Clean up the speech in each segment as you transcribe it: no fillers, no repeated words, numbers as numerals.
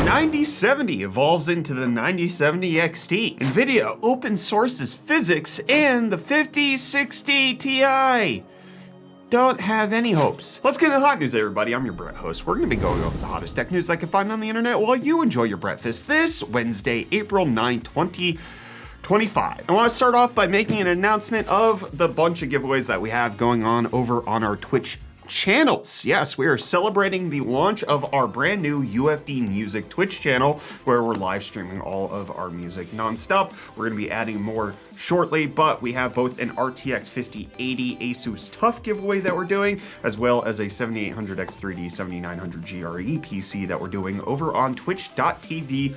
9070 evolves into the 9070 XT. Nvidia open sources PhysX, and the 5060 Ti don't have any hopes. Let's get into the hot news, everybody. I'm your Brett host. We're gonna be going over the hottest tech news I can find on the internet while you enjoy your breakfast this Wednesday, April 9, 2025. I want to start off by making an announcement of the bunch of giveaways that we have going on over on our Twitch channels. Yes, we are celebrating the launch of our brand new UFD Music Twitch channel where we're live streaming all of our music nonstop. We're going to be adding more shortly, but we have both an RTX 5080 Asus TUF giveaway that we're doing, as well as a 7800X3D 7900 GRE PC that we're doing over on twitch.tv/UFD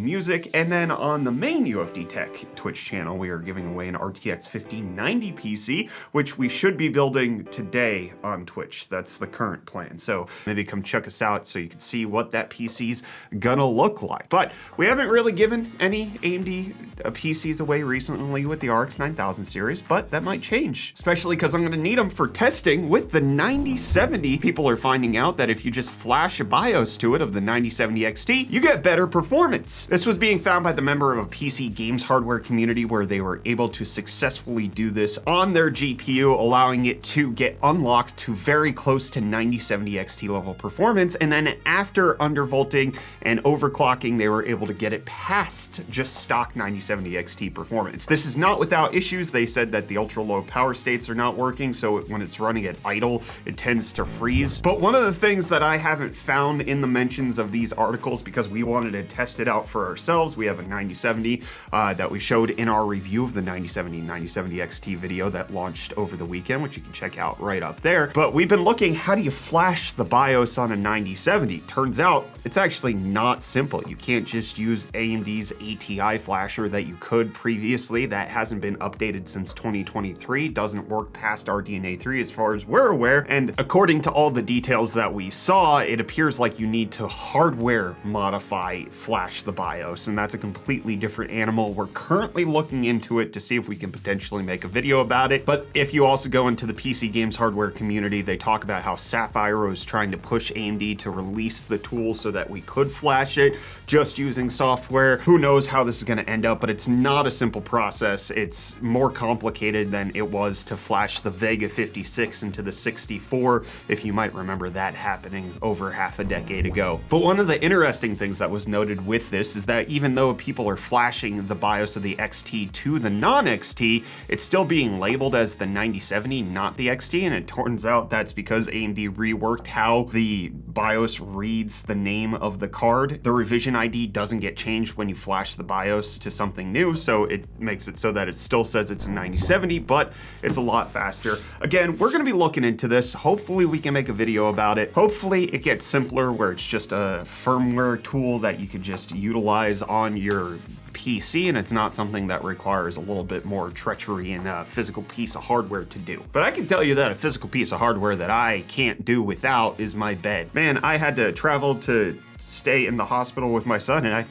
Music. And then on the main UFD Tech Twitch channel, we are giving away an RTX 5090 PC, which we should be building today on Twitch. That's the current plan. So maybe come check us out so you can see what that PC's gonna look like. But we haven't really given any AMD PCs away recently with the RX 9000 series, but that might change, especially because I'm gonna need them for testing with the 9070. People are finding out that if you just flash a BIOS to it of the 9070 XT, you get better performance. This was being found by the member of a PC games hardware community where they were able to successfully do this on their GPU, allowing it to get unlocked to very close to 9070 XT level performance. And then after undervolting and overclocking, they were able to get it past just stock 9070 XT performance. This is not without issues. They said that the ultra low power states are not working, so when it's running at idle, it tends to freeze. But one of the things that I haven't found in the mentions of these articles, because we wanted to test it out for ourselves. We have a 9070 that we showed in our review of the 9070 XT video that launched over the weekend, which you can check out right up there. But we've been looking, how do you flash the BIOS on a 9070? Turns out it's actually not simple. You can't just use AMD's ATI flasher that you could previously. That hasn't been updated since 2023. Doesn't work past RDNA 3 as far as we're aware. And according to all the details that we saw, it appears like you need to hardware modify flash the BIOS, and that's a completely different animal. We're currently looking into it to see if we can potentially make a video about it. But if you also go into the PC games hardware community, they talk about how Sapphire is trying to push AMD to release the tool so that we could flash it just using software. Who knows how this is going to end up, but it's not a simple process. It's more complicated than it was to flash the Vega 56 into the 64, if you might remember that happening over half a decade ago. But one of the interesting things that was noted with this is that even though people are flashing the BIOS of the XT to the non-XT, it's still being labeled as the 9070, not the XT, and it turns out that's because AMD reworked how the BIOS reads the name of the card. The revision ID doesn't get changed when you flash the BIOS to something new, so it makes it so that it still says it's a 9070, but it's a lot faster. Again, we're gonna be looking into this. Hopefully we can make a video about it. Hopefully it gets simpler where it's just a firmware tool that you could just utilize on your PC, and it's not something that requires a little bit more treachery and a physical piece of hardware to do. But I can tell you that a physical piece of hardware that I can't do without is my bed. Man, I had to travel to stay in the hospital with my son, and I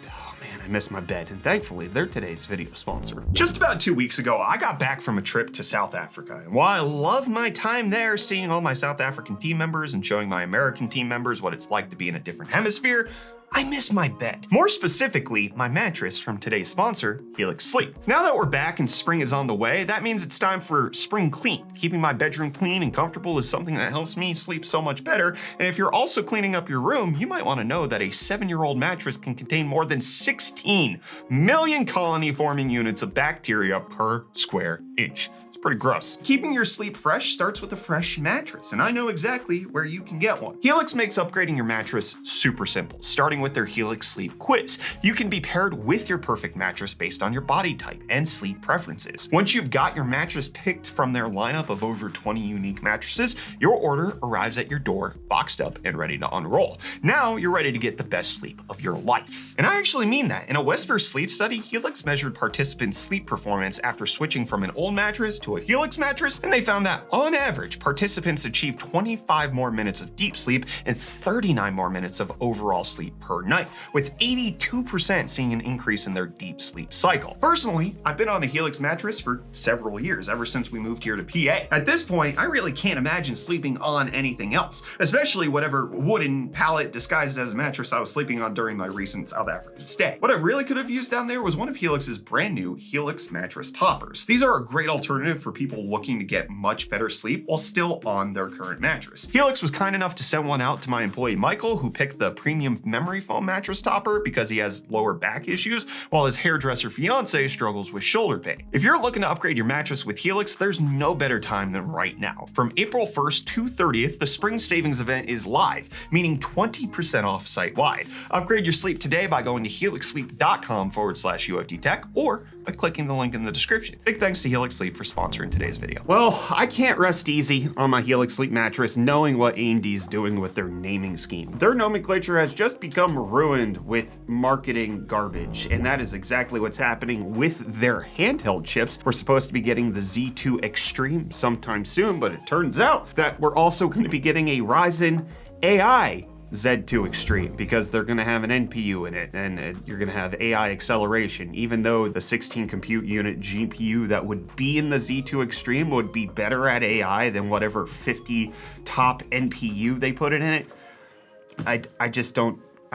miss my bed, and thankfully they're today's video sponsor. Just about 2 weeks ago, I got back from a trip to South Africa, and while I loved my time there, seeing all my South African team members and showing my American team members what it's like to be in a different hemisphere, I miss my bed. More specifically, my mattress from today's sponsor, Helix Sleep. Now that we're back and spring is on the way, that means it's time for spring clean. Keeping my bedroom clean and comfortable is something that helps me sleep so much better. And if you're also cleaning up your room, you might want to know that a 7-year-old mattress can contain more than 16 million colony-forming units of bacteria per square inch. It's pretty gross. Keeping your sleep fresh starts with a fresh mattress, and I know exactly where you can get one. Helix makes upgrading your mattress super simple, starting with their Helix Sleep Quiz. You can be paired with your perfect mattress based on your body type and sleep preferences. Once you've got your mattress picked from their lineup of over 20 unique mattresses, your order arrives at your door, boxed up and ready to unroll. Now you're ready to get the best sleep of your life. And I actually mean that. In a Whisper sleep study, Helix measured participants' sleep performance after switching from an old mattress to a Helix mattress, and they found that on average, participants achieved 25 more minutes of deep sleep and 39 more minutes of overall sleep per per night, with 82% seeing an increase in their deep sleep cycle. Personally, I've been on a Helix mattress for several years, ever since we moved here to PA. At this point, I really can't imagine sleeping on anything else, especially whatever wooden pallet disguised as a mattress I was sleeping on during my recent South African stay. What I really could have used down there was one of Helix's brand new Helix mattress toppers. These are a great alternative for people looking to get much better sleep while still on their current mattress. Helix was kind enough to send one out to my employee Michael, who picked the premium memory foam mattress topper because he has lower back issues, while his hairdresser fiance struggles with shoulder pain. If you're looking to upgrade your mattress with Helix, there's no better time than right now. From April 1st to 30th, the spring savings event is live, meaning 20% off site-wide. Upgrade your sleep today by going to helixsleep.com/UFD Tech or by clicking the link in the description. Big thanks to Helix Sleep for sponsoring today's video. Well, I can't rest easy on my Helix Sleep mattress knowing what AMD's doing with their naming scheme. Their nomenclature has just become ruined with marketing garbage, and that is exactly what's happening with their handheld chips. We're supposed to be getting the Z2 Extreme sometime soon, but it turns out that we're also going to be getting a Ryzen AI Z2 Extreme because they're going to have an NPU in it, and you're going to have AI acceleration, even though the 16 compute unit GPU that would be in the Z2 Extreme would be better at AI than whatever 50 top NPU they put in it. I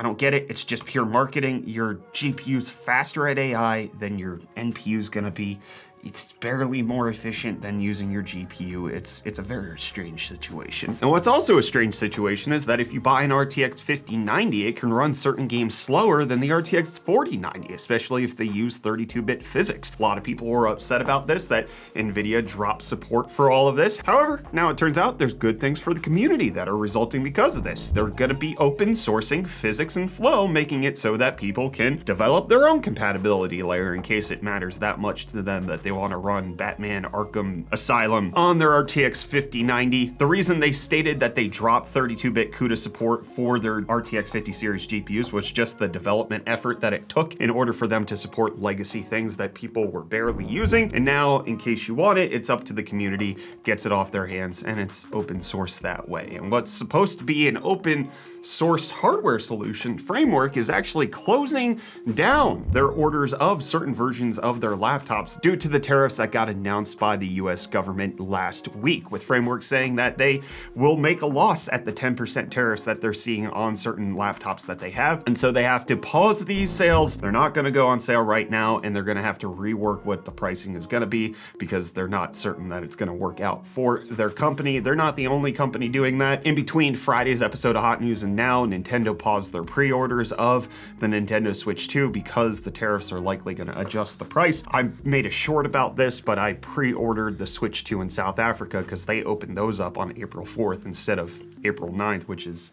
don't get it. It's just pure marketing. Your GPU's faster at AI than your NPU's going to be. It's barely more efficient than using your GPU. It's a very strange situation. And what's also a strange situation is that if you buy an RTX 5090, it can run certain games slower than the RTX 4090, especially if they use 32-bit physics. A lot of people were upset about this, that Nvidia dropped support for all of this. However, now it turns out there's good things for the community that are resulting because of this. They're gonna be open sourcing physics and flow, making it so that people can develop their own compatibility layer in case it matters that much to them that they want to run Batman Arkham Asylum on their RTX 5090. The reason they stated that they dropped 32-bit CUDA support for their RTX 50 series GPUs was just the development effort that it took in order for them to support legacy things that people were barely using. And now, in case you want it, it's up to the community, gets it off their hands, and it's open source that way. And what's supposed to be an open sourced hardware solution framework is actually closing down their orders of certain versions of their laptops due to the tariffs that got announced by the US government last week, with Framework saying that they will make a loss at the 10% tariffs that they're seeing on certain laptops that they have. And so they have to pause these sales. They're not going to go on sale right now, and they're going to have to rework what the pricing is going to be because they're not certain that it's going to work out for their company. They're not the only company doing that. In between Friday's episode of Hot News and now, Nintendo paused their pre-orders of the Nintendo Switch 2 because the tariffs are likely going to adjust the price. I made a short about this, but I pre-ordered the Switch 2 in South Africa because they opened those up on April 4th instead of April 9th, which is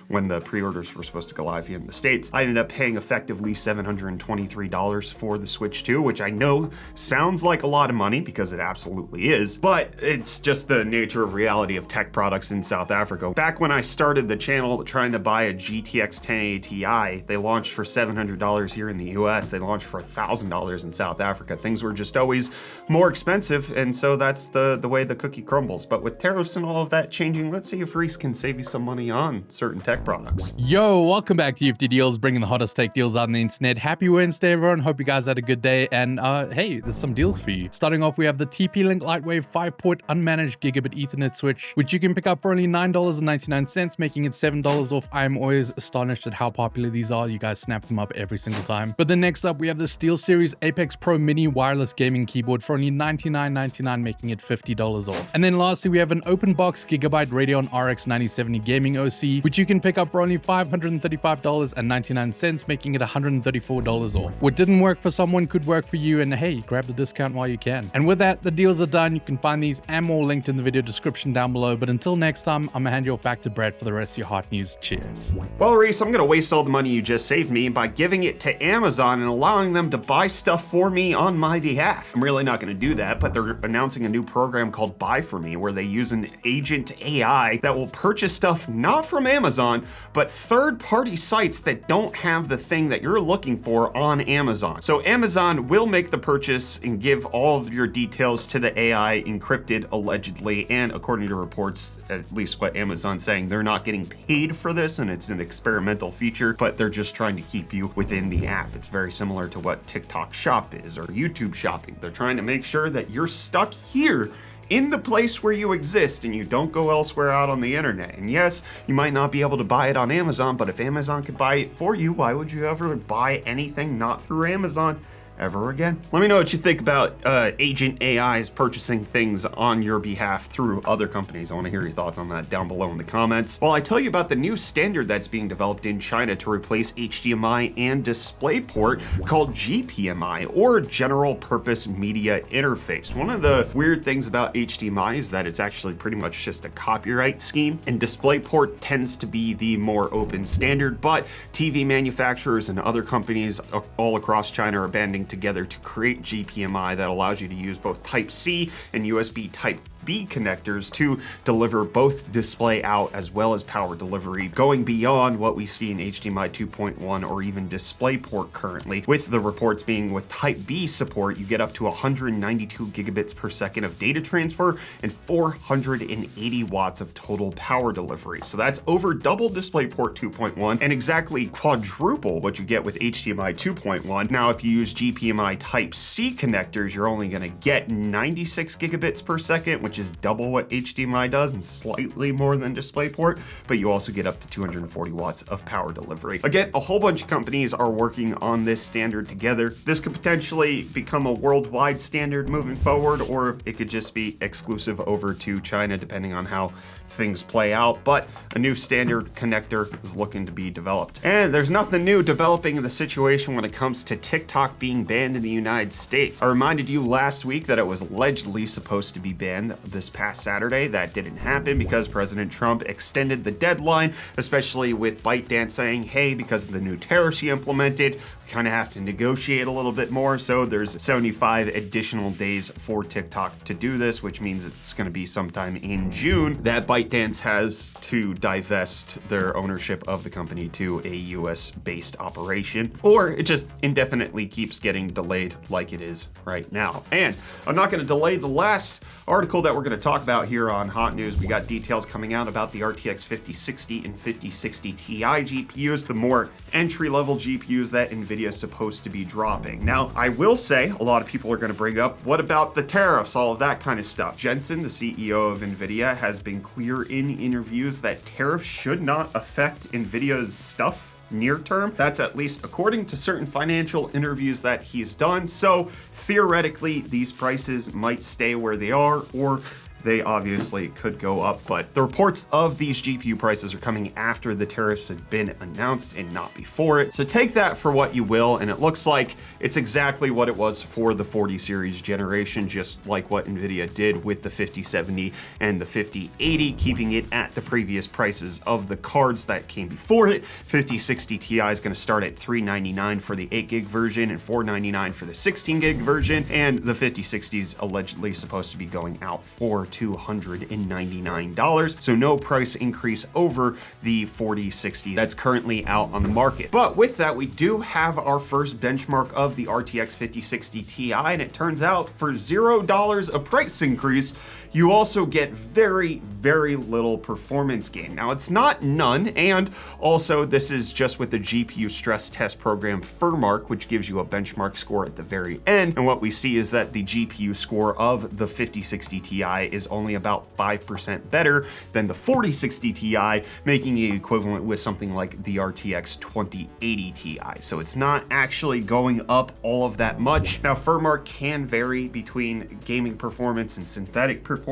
when the pre-orders were supposed to go live here in the States. I ended up paying effectively $723 for the Switch 2, which I know sounds like a lot of money because it absolutely is, but it's just the nature of reality of tech products in South Africa. Back when I started the channel trying to buy a GTX 1080 Ti, they launched for $700 here in the US. They launched for $1,000 in South Africa. Things were just always more expensive, and so that's the way the cookie crumbles. But with tariffs and all of that changing, let's see if Reece can save you some money on certain tech products. Yo, welcome back to UFD Deals, bringing the hottest tech deals out on the internet. Happy Wednesday, everyone. Hope you guys had a good day. And hey, there's some deals for you. Starting off, we have the TP-Link Lightwave 5-port unmanaged gigabit Ethernet switch, which you can pick up for only $9.99, making it $7 off. I'm always astonished at how popular these are. You guys snap them up every single time. But then next up, we have the SteelSeries Apex Pro Mini wireless gaming keyboard for only $99.99, making it $50 off. And then lastly, we have an open box Gigabyte Radeon RX 9070 gaming OC, which you can pick up for only $535.99, making it $134 off. What didn't work for someone could work for you, and hey, grab the discount while you can. And with that, the deals are done. You can find these and more linked in the video description down below. But until next time, I'm gonna hand you off back to Brad for the rest of your hot news. Cheers. Well, Reece, I'm gonna waste all the money you just saved me by giving it to Amazon and allowing them to buy stuff for me on my behalf. I'm really not gonna do that, but they're announcing a new program called Buy For Me, where they use an agent AI that will purchase stuff not from Amazon, but third-party sites that don't have the thing that you're looking for on Amazon. So Amazon will make the purchase and give all of your details to the AI encrypted, allegedly, and according to reports, at least what Amazon's saying, they're not getting paid for this, and it's an experimental feature, but they're just trying to keep you within the app. It's very similar to what TikTok Shop is or YouTube Shopping. They're trying to make sure that you're stuck here in the place where you exist and you don't go elsewhere out on the internet. And yes, you might not be able to buy it on Amazon, but if Amazon could buy it for you, why would you ever buy anything not through Amazon ever again? Let me know what you think about agent AIs purchasing things on your behalf through other companies. I want to hear your thoughts on that down below in the comments. While I tell you about the new standard that's being developed in China to replace HDMI and DisplayPort called GPMI, or General Purpose Media Interface. One of the weird things about HDMI is that it's actually pretty much just a copyright scheme, and DisplayPort tends to be the more open standard, but TV manufacturers and other companies all across China are banding together to create GPMI that allows you to use both Type-C and USB Type-B connectors to deliver both display out as well as power delivery, going beyond what we see in HDMI 2.1 or even DisplayPort currently. With the reports being with Type-B support, you get up to 192 gigabits per second of data transfer and 480 watts of total power delivery. So that's over double DisplayPort 2.1 and exactly quadruple what you get with HDMI 2.1. Now, if you use GPMI Type-C connectors, you're only going to get 96 gigabits per second, which is double what HDMI does and slightly more than DisplayPort, but you also get up to 240 watts of power delivery. Again, a whole bunch of companies are working on this standard together. This could potentially become a worldwide standard moving forward, or it could just be exclusive over to China, depending on how things play out, but a new standard connector is looking to be developed. And there's nothing new developing in the situation when it comes to TikTok being banned in the United States. I reminded you last week that it was allegedly supposed to be banned this past Saturday. That didn't happen because President Trump extended the deadline, especially with ByteDance saying, hey, because of the new tariffs he implemented, we kind of have to negotiate a little bit more. So there's 75 additional days for TikTok to do this, which means it's going to be sometime in June that ByteDance has to divest their ownership of the company to a US-based operation, or it just indefinitely keeps getting delayed like it is right now. And I'm not going to delay the last article that we're going to talk about here on Hot News. We got details coming out about the RTX 5060 and 5060 Ti GPUs, the more entry-level GPUs that Nvidia is supposed to be dropping. Now, I will say, a lot of people are going to bring up, what about the tariffs, all of that kind of stuff. Jensen, the CEO of Nvidia, has been clear in interviews that tariffs should not affect Nvidia's stuff near term. That's at least according to certain financial interviews that he's done. So theoretically, these prices might stay where they are, or they obviously could go up, but the reports of these GPU prices are coming after the tariffs had been announced and not before it. So take that for what you will, and it looks like it's exactly what it was for the 40 series generation, just like what Nvidia did with the 5070 and the 5080, keeping it at the previous prices of the cards that came before it. 5060 Ti is going to start at $399 for the 8 gig version and $499 for the 16 gig version, and the 5060 is allegedly supposed to be going out for $299. So no price increase over the 4060 that's currently out on the market. But with that, we do have our first benchmark of the RTX 5060 Ti, and it turns out for $0 a price increase, you also get very, very little performance gain. Now, it's not none, and also this is just with the GPU stress test program FurMark, which gives you a benchmark score at the very end. And what we see is that the GPU score of the 5060 Ti is only about 5% better than the 4060 Ti, making it equivalent with something like the RTX 2080 Ti. So it's not actually going up all of that much. Now, FurMark can vary between gaming performance and synthetic performance,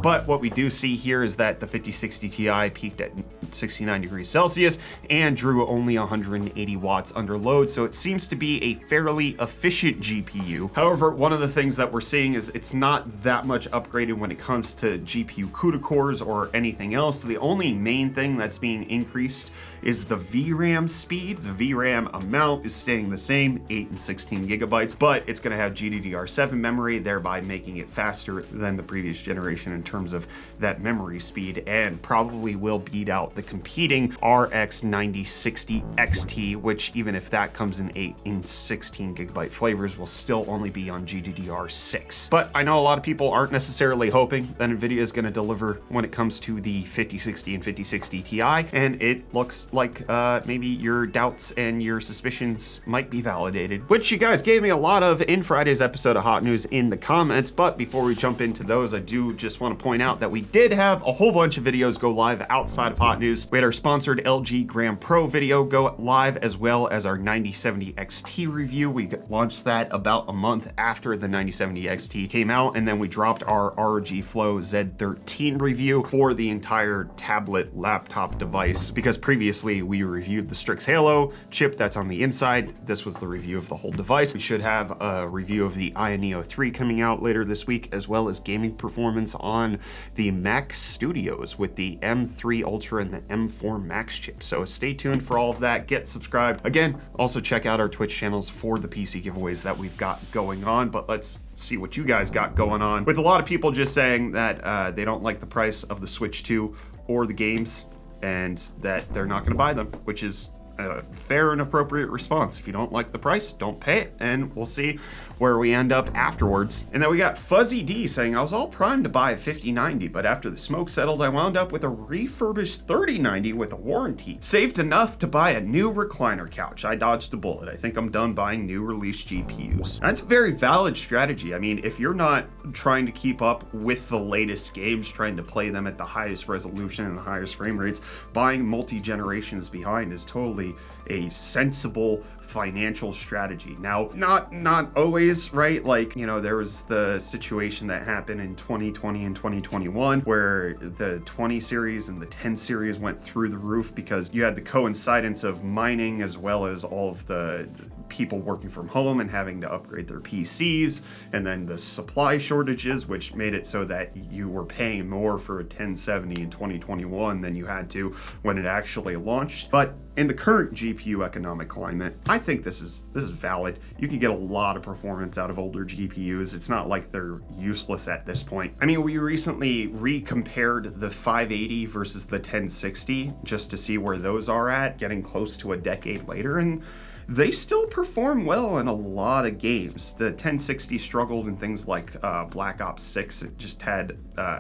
but what we do see here is that the 5060 Ti peaked at 69 degrees Celsius and drew only 180 watts under load, so it seems to be a fairly efficient GPU. However, one of the things that we're seeing is it's not that much upgraded when it comes to GPU CUDA cores or anything else. The only main thing that's being increased is the VRAM speed. The VRAM amount is staying the same, 8 and 16 gigabytes, but it's going to have GDDR7 memory, thereby making it faster than the previous previous generation in terms of that memory speed, and probably will beat out the competing RX 9060 XT, which even if that comes in 8 and 16 gigabyte flavors, will still only be on GDDR6. But I know a lot of people aren't necessarily hoping that Nvidia is going to deliver when it comes to the 5060 and 5060 Ti, and it looks like maybe your doubts and your suspicions might be validated, which you guys gave me a lot of in Friday's episode of Hot News in the comments. But before we jump into those, I do just want to point out that we did have a whole bunch of videos go live outside of Hot News. We had our sponsored LG Gram Pro video go live, as well as our 9070 XT review. We launched that about a month after the 9070 XT came out, and then we dropped our ROG Flow Z13 review for the entire tablet laptop device, because previously we reviewed the Strix Halo chip that's on the inside. This was the review of the whole device. We should have a review of the Aya Neo 3 coming out later this week, as well as gaming performance on the Mac Studios with the M3 Ultra and the M4 Max chip. So stay tuned for all of that. Get subscribed. Again, also check out our Twitch channels for the PC giveaways that we've got going on. But let's see what you guys got going on, with a lot of people just saying that they don't like the price of the Switch 2 or the games, and that they're not going to buy them, which is a fair and appropriate response. If you don't like the price, don't pay it, and we'll see where we end up afterwards. And then we got Fuzzy D saying, I was all primed to buy a 5090, but after the smoke settled, I wound up with a refurbished 3090 with a warranty. Saved enough to buy a new recliner couch. I dodged a bullet. I think I'm done buying new release GPUs. That's a very valid strategy. I mean, if you're not trying to keep up with the latest games, trying to play them at the highest resolution and the highest frame rates, buying multi-generations behind is totally a sensible financial strategy. Now, not always, right? Like, you know, there was the situation that happened in 2020 and 2021 where the 20 series and the 10 series went through the roof because you had the coincidence of mining, as well as all of the people working from home and having to upgrade their PCs, and then the supply shortages, which made it so that you were paying more for a 1070 in 2021 than you had to when it actually launched. But in the current GPU economic climate, I think this is valid. You can get a lot of performance out of older GPUs. It's not like they're useless at this point. I mean, we recently re-compared the 580 versus the 1060 just to see where those are at, getting close to a decade later, and they still perform well in a lot of games. The 1060 struggled in things like Black Ops 6. It just had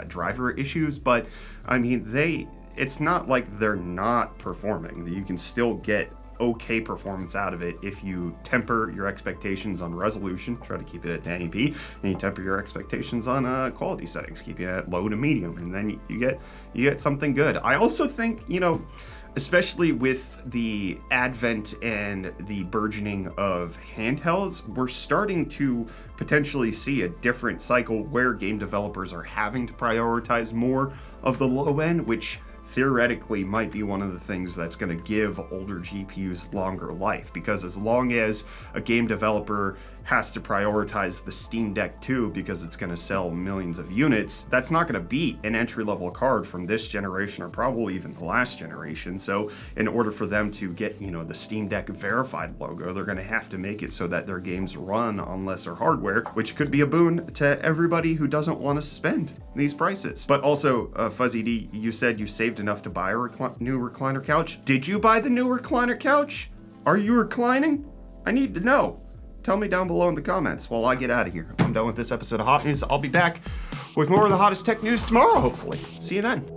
driver issues, but I mean, it's not like they're not performing. You can still get okay performance out of it if you temper your expectations on resolution, try to keep it at 1080p, and you temper your expectations on quality settings, keep it at low to medium, and then you get something good. I also think, you know, especially with the advent and the burgeoning of handhelds, we're starting to potentially see a different cycle where game developers are having to prioritize more of the low end, which theoretically might be one of the things that's going to give older GPUs longer life, because as long as a game developer has to prioritize the Steam Deck 2 because it's going to sell millions of units, that's not going to beat an entry-level card from this generation or probably even the last generation. So in order for them to get, you know, the Steam Deck verified logo, they're going to have to make it so that their games run on lesser hardware, which could be a boon to everybody who doesn't want to spend these prices. But also, Fuzzy D, you said you saved enough to buy a new recliner couch. Did you buy the new recliner couch? Are you reclining? I need to know. Tell me down below in the comments while I get out of here. I'm done with this episode of Hot News. I'll be back with more of the hottest tech news tomorrow, hopefully. See you then.